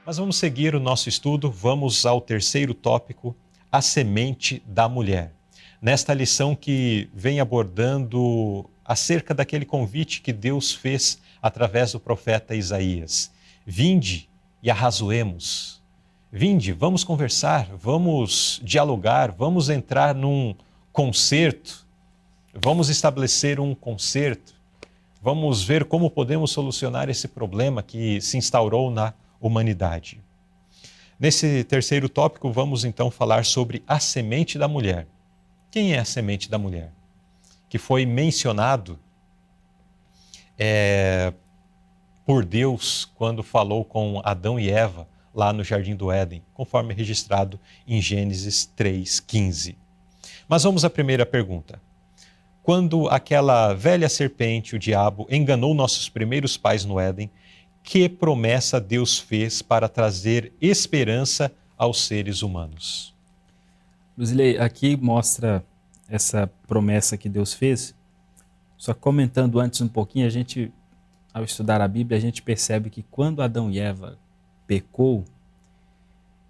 Mas vamos seguir o nosso estudo, vamos ao terceiro tópico, a semente da mulher. Nesta lição que vem abordando acerca daquele convite que Deus fez através do profeta Isaías. Vinde e arrazoemos. Vinde, vamos conversar, vamos dialogar, vamos entrar num concerto, vamos estabelecer um concerto, vamos ver como podemos solucionar esse problema que se instaurou na humanidade. Nesse terceiro tópico, vamos então falar sobre a semente da mulher. Quem é a semente da mulher? Que foi mencionado por Deus quando falou com Adão e Eva lá no Jardim do Éden, conforme registrado em Gênesis 3:15. Mas vamos à primeira pergunta. Quando aquela velha serpente, o diabo, enganou nossos primeiros pais no Éden, que promessa Deus fez para trazer esperança aos seres humanos? Luzilei, aqui mostra essa promessa que Deus fez. Só comentando antes um pouquinho, ao estudar a Bíblia, a gente percebe que quando Adão e Eva pecou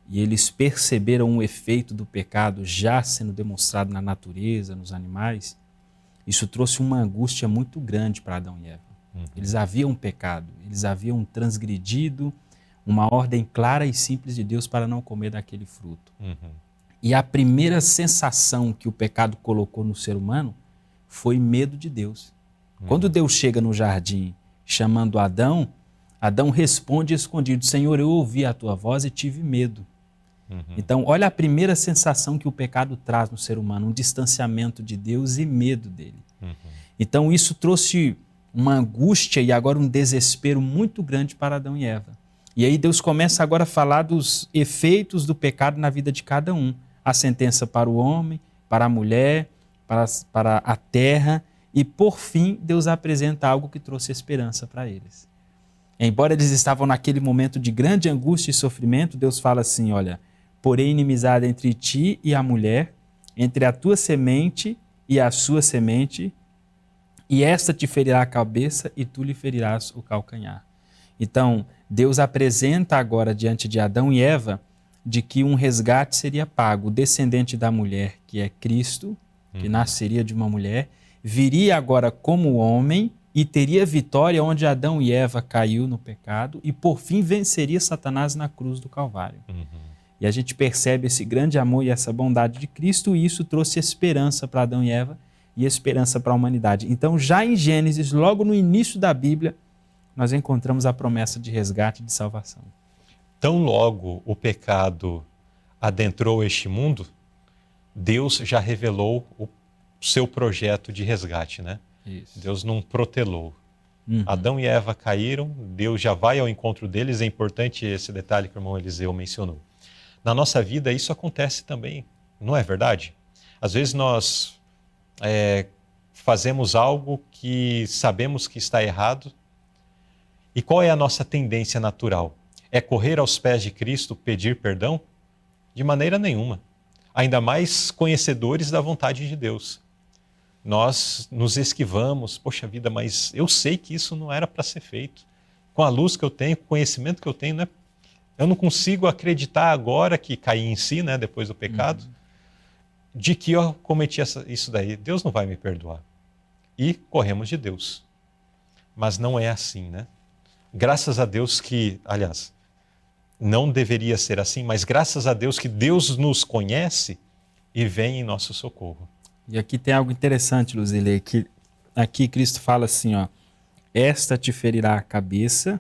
e eles perceberam o efeito do pecado já sendo demonstrado na natureza, nos animais, isso trouxe uma angústia muito grande para Adão e Eva. Eles haviam pecado, eles haviam transgredido uma ordem clara e simples de Deus para não comer daquele fruto. E a primeira sensação que o pecado colocou no ser humano foi medo de Deus. Quando Deus chega no jardim chamando Adão, Adão responde escondido: Senhor, eu ouvi a tua voz e tive medo. Então, olha a primeira sensação que o pecado traz no ser humano, um distanciamento de Deus e medo dele. Então, isso trouxe uma angústia e agora um desespero muito grande para Adão e Eva. E aí Deus começa agora a falar dos efeitos do pecado na vida de cada um. A sentença para o homem, para a mulher, para a terra, e por fim Deus apresenta algo que trouxe esperança para eles. Embora eles estavam naquele momento de grande angústia e sofrimento, Deus fala assim: olha, porém inimizade entre ti e a mulher, entre a tua semente e a sua semente, e esta te ferirá a cabeça e tu lhe ferirás o calcanhar. Então, Deus apresenta agora diante de Adão e Eva de que um resgate seria pago. O descendente da mulher, que é Cristo, que nasceria de uma mulher, viria agora como homem e teria vitória onde Adão e Eva caiu no pecado e por fim venceria Satanás na cruz do Calvário. E a gente percebe esse grande amor e essa bondade de Cristo, e isso trouxe esperança para Adão e Eva e esperança para a humanidade. Então, já em Gênesis, logo no início da Bíblia, nós encontramos a promessa de resgate e de salvação. Tão logo o pecado adentrou este mundo, Deus já revelou o seu projeto de resgate, né? Isso. Deus não protelou. Adão e Eva caíram, Deus já vai ao encontro deles. É importante esse detalhe que o irmão Eliseu mencionou. Na nossa vida isso acontece também, não é verdade? Às vezes nós fazemos algo que sabemos que está errado. E qual é a nossa tendência natural? É correr aos pés de Cristo, pedir perdão? De maneira nenhuma. Ainda mais conhecedores da vontade de Deus. Nós nos esquivamos, poxa vida, mas eu sei que isso não era para ser feito. Com a luz que eu tenho, com o conhecimento que eu tenho, né? Eu não consigo acreditar agora que caí em si, né, depois do pecado, de que eu cometi isso daí. Deus não vai me perdoar. E corremos de Deus. Mas não é assim, né? Graças a Deus que, aliás, não deveria ser assim, mas graças a Deus que Deus nos conhece e vem em nosso socorro. E aqui tem algo interessante, Luzilei, que aqui Cristo fala assim, ó: esta te ferirá a cabeça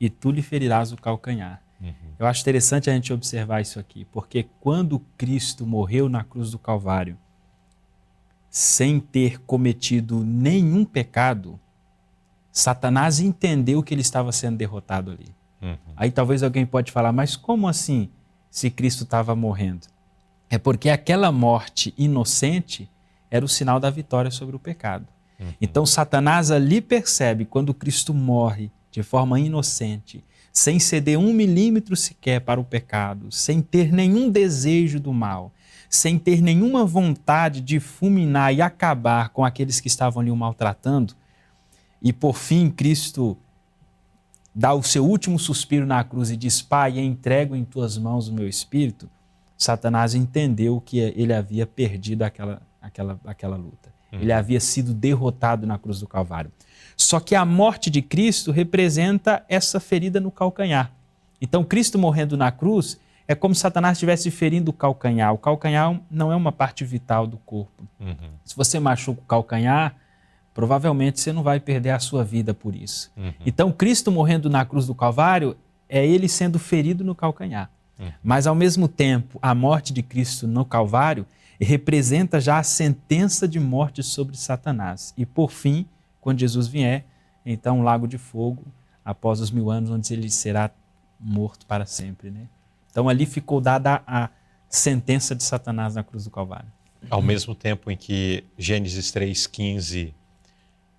e tu lhe ferirás o calcanhar. Eu acho interessante a gente observar isso aqui, porque quando Cristo morreu na cruz do Calvário, sem ter cometido nenhum pecado, Satanás entendeu que ele estava sendo derrotado ali. Aí talvez alguém pode falar, mas como assim se Cristo estava morrendo? É porque aquela morte inocente era o sinal da vitória sobre o pecado. Então Satanás ali percebe, quando Cristo morre de forma inocente, sem ceder 1 milímetro sequer para o pecado, sem ter nenhum desejo do mal, sem ter nenhuma vontade de fulminar e acabar com aqueles que estavam ali o maltratando, e por fim Cristo dá o seu último suspiro na cruz e diz: Pai, entrego em tuas mãos o meu espírito, Satanás entendeu que ele havia perdido aquela luta. Ele havia sido derrotado na cruz do Calvário. Só que a morte de Cristo representa essa ferida no calcanhar. Então, Cristo morrendo na cruz é como se Satanás estivesse ferindo o calcanhar. O calcanhar não é uma parte vital do corpo. Se você machuca o calcanhar, provavelmente você não vai perder a sua vida por isso. Então, Cristo morrendo na cruz do Calvário é ele sendo ferido no calcanhar. Mas, ao mesmo tempo, a morte de Cristo no Calvário representa já a sentença de morte sobre Satanás. E, por fim, quando Jesus vier, então, um lago de fogo, após os 1000 anos, onde ele será morto para sempre, né? Então, ali ficou dada a sentença de Satanás na cruz do Calvário. Ao mesmo tempo em que Gênesis 3,15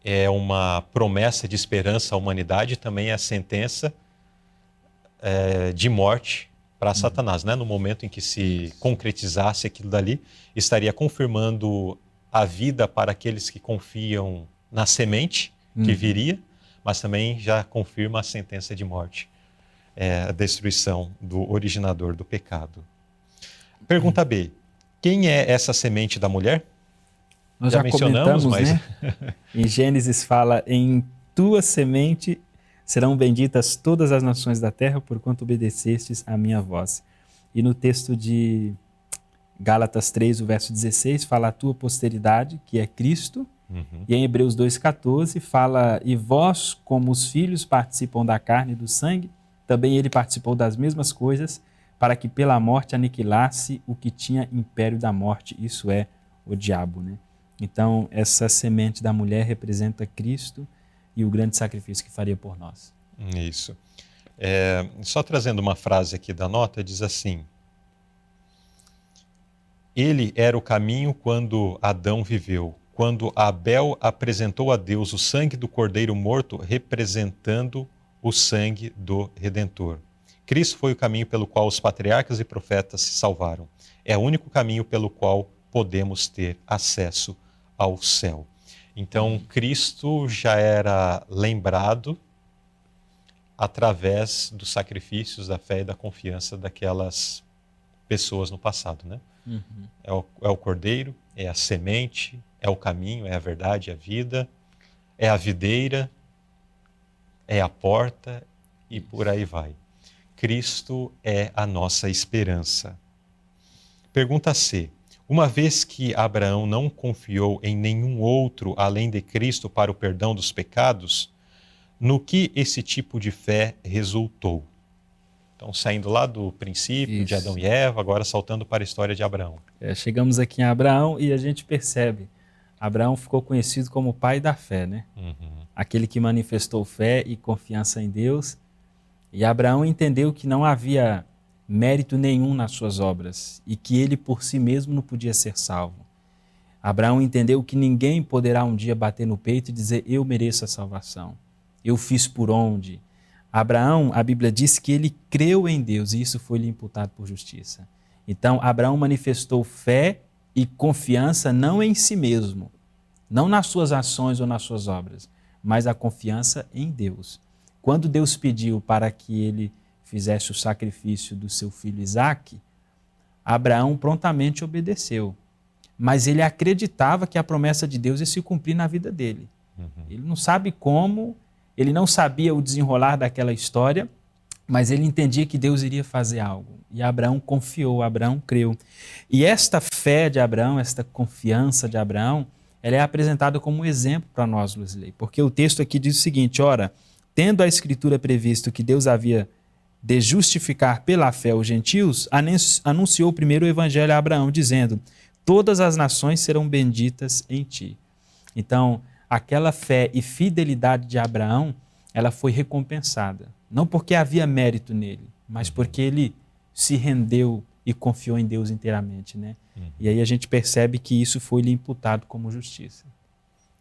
é uma promessa de esperança à humanidade, também é a sentença de morte para Satanás, né? No momento em que se concretizasse aquilo dali, estaria confirmando a vida para aqueles que confiam na semente que viria, mas também já confirma a sentença de morte, a destruição do originador do pecado. Pergunta B. Quem é essa semente da mulher? Nós já mencionamos, mas... né? Em Gênesis fala: em tua semente serão benditas todas as nações da terra, porquanto obedecestes à minha voz. E no texto de Gálatas 3, o verso 16, fala a tua posteridade, que é Cristo. E em Hebreus 2,14 fala: e vós, como os filhos participam da carne e do sangue, também ele participou das mesmas coisas, para que pela morte aniquilasse o que tinha império da morte, isso é, o diabo, né? Então, essa semente da mulher representa Cristo e o grande sacrifício que faria por nós. Isso. Só trazendo uma frase aqui da nota, diz assim: ele era o caminho quando Adão viveu, quando Abel apresentou a Deus o sangue do cordeiro morto, representando o sangue do Redentor. Cristo foi o caminho pelo qual os patriarcas e profetas se salvaram. É o único caminho pelo qual podemos ter acesso ao céu. Então, Cristo já era lembrado através dos sacrifícios, da fé e da confiança daquelas pessoas no passado, né? É o cordeiro, é a semente, é o caminho, é a verdade, é a vida, é a videira, é a porta e por aí vai. Cristo é a nossa esperança. Pergunta C. Uma vez que Abraão não confiou em nenhum outro além de Cristo para o perdão dos pecados, no que esse tipo de fé resultou? Então, saindo lá do princípio de Adão e Eva, agora saltando para a história de Abraão. Chegamos aqui em Abraão e a gente percebe, Abraão ficou conhecido como o pai da fé, né? Aquele que manifestou fé e confiança em Deus. E Abraão entendeu que não havia mérito nenhum nas suas obras e que ele por si mesmo não podia ser salvo. Abraão entendeu que ninguém poderá um dia bater no peito e dizer: eu mereço a salvação, eu fiz por onde. Abraão, a Bíblia diz que ele creu em Deus e isso foi lhe imputado por justiça. Então, Abraão manifestou fé e confiança não em si mesmo, não nas suas ações ou nas suas obras, mas a confiança em Deus. Quando Deus pediu para que ele fizesse o sacrifício do seu filho Isaque, Abraão prontamente obedeceu. Mas ele acreditava que a promessa de Deus ia se cumprir na vida dele. Ele não sabe como, ele não sabia o desenrolar daquela história, mas ele entendia que Deus iria fazer algo. E Abraão confiou, Abraão creu. E esta fé de Abraão, esta confiança de Abraão, ela é apresentada como um exemplo para nós, Luzilei. Porque o texto aqui diz o seguinte: ora, tendo a Escritura previsto que Deus havia de justificar pela fé os gentios, anunciou primeiro o evangelho a Abraão, dizendo: todas as nações serão benditas em ti. Então, aquela fé e fidelidade de Abraão, ela foi recompensada. Não porque havia mérito nele, mas porque ele se rendeu e confiou em Deus inteiramente, né? E aí a gente percebe que isso foi lhe imputado como justiça.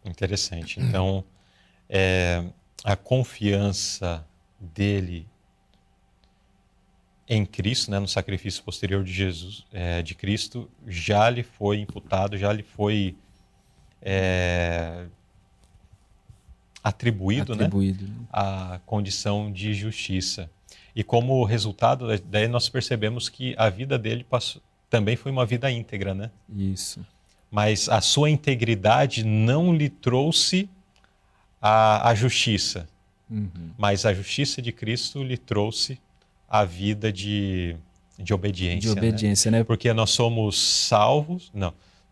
Interessante. Então, a confiança dele em Cristo, né, no sacrifício posterior de Jesus, de Cristo, já lhe foi imputado, já lhe foi atribuído, né, Atribuído. a condição de justiça. E como resultado, daí nós percebemos que a vida dele também foi uma vida íntegra, né? Isso. Mas a sua integridade não lhe trouxe a justiça, mas a justiça de Cristo lhe trouxe a vida de obediência. De obediência, né? Porque nós somos salvos,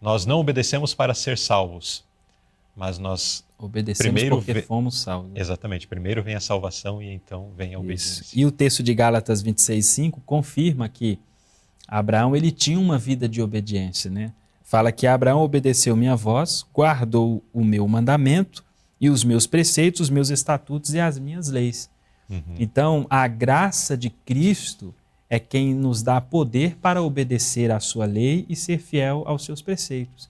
nós não obedecemos para ser salvos, mas nós obedecemos porque fomos salvos. Exatamente, primeiro vem a salvação e então vem a obediência. E o texto de Gálatas 26:5 confirma que Abraão ele tinha uma vida de obediência, né? Fala que Abraão obedeceu minha voz, guardou o meu mandamento e os meus preceitos, os meus estatutos e as minhas leis. Então, a graça de Cristo é quem nos dá poder para obedecer à sua lei e ser fiel aos seus preceitos.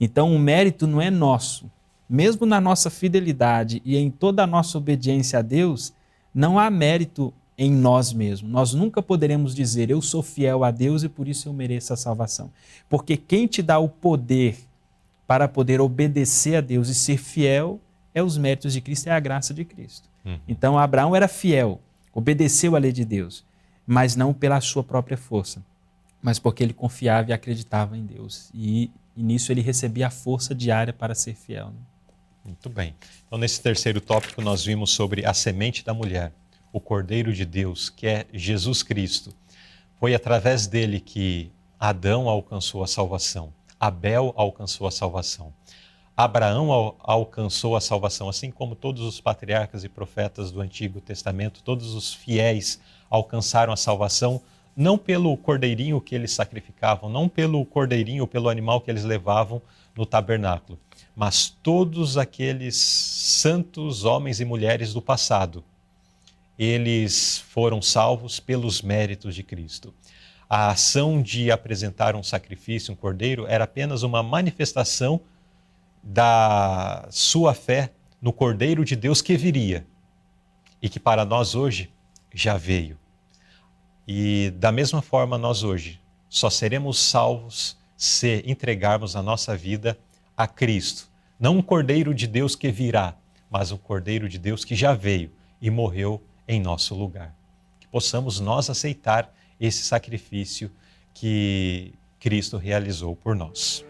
Então, o mérito não é nosso. Mesmo na nossa fidelidade e em toda a nossa obediência a Deus, não há mérito em nós mesmos. Nós nunca poderemos dizer, eu sou fiel a Deus e por isso eu mereço a salvação. Porque quem te dá o poder para poder obedecer a Deus e ser fiel é os méritos de Cristo, é a graça de Cristo. Então, Abraão era fiel, obedeceu à lei de Deus, mas não pela sua própria força, mas porque ele confiava e acreditava em Deus. E nisso ele recebia a força diária para ser fiel. Né? Muito bem. Então, nesse terceiro tópico, nós vimos sobre a semente da mulher, o Cordeiro de Deus, que é Jesus Cristo. Foi através dele que Adão alcançou a salvação, Abel alcançou a salvação, Abraão alcançou a salvação, assim como todos os patriarcas e profetas do Antigo Testamento, todos os fiéis alcançaram a salvação, não pelo cordeirinho que eles sacrificavam, não pelo cordeirinho, pelo animal que eles levavam no tabernáculo, mas todos aqueles santos homens e mulheres do passado, eles foram salvos pelos méritos de Cristo. A ação de apresentar um sacrifício, um cordeiro, era apenas uma manifestação da sua fé no Cordeiro de Deus que viria e que para nós hoje já veio. E da mesma forma nós hoje só seremos salvos se entregarmos a nossa vida a Cristo. Não um Cordeiro de Deus que virá, mas um Cordeiro de Deus que já veio e morreu em nosso lugar. Que possamos nós aceitar esse sacrifício que Cristo realizou por nós.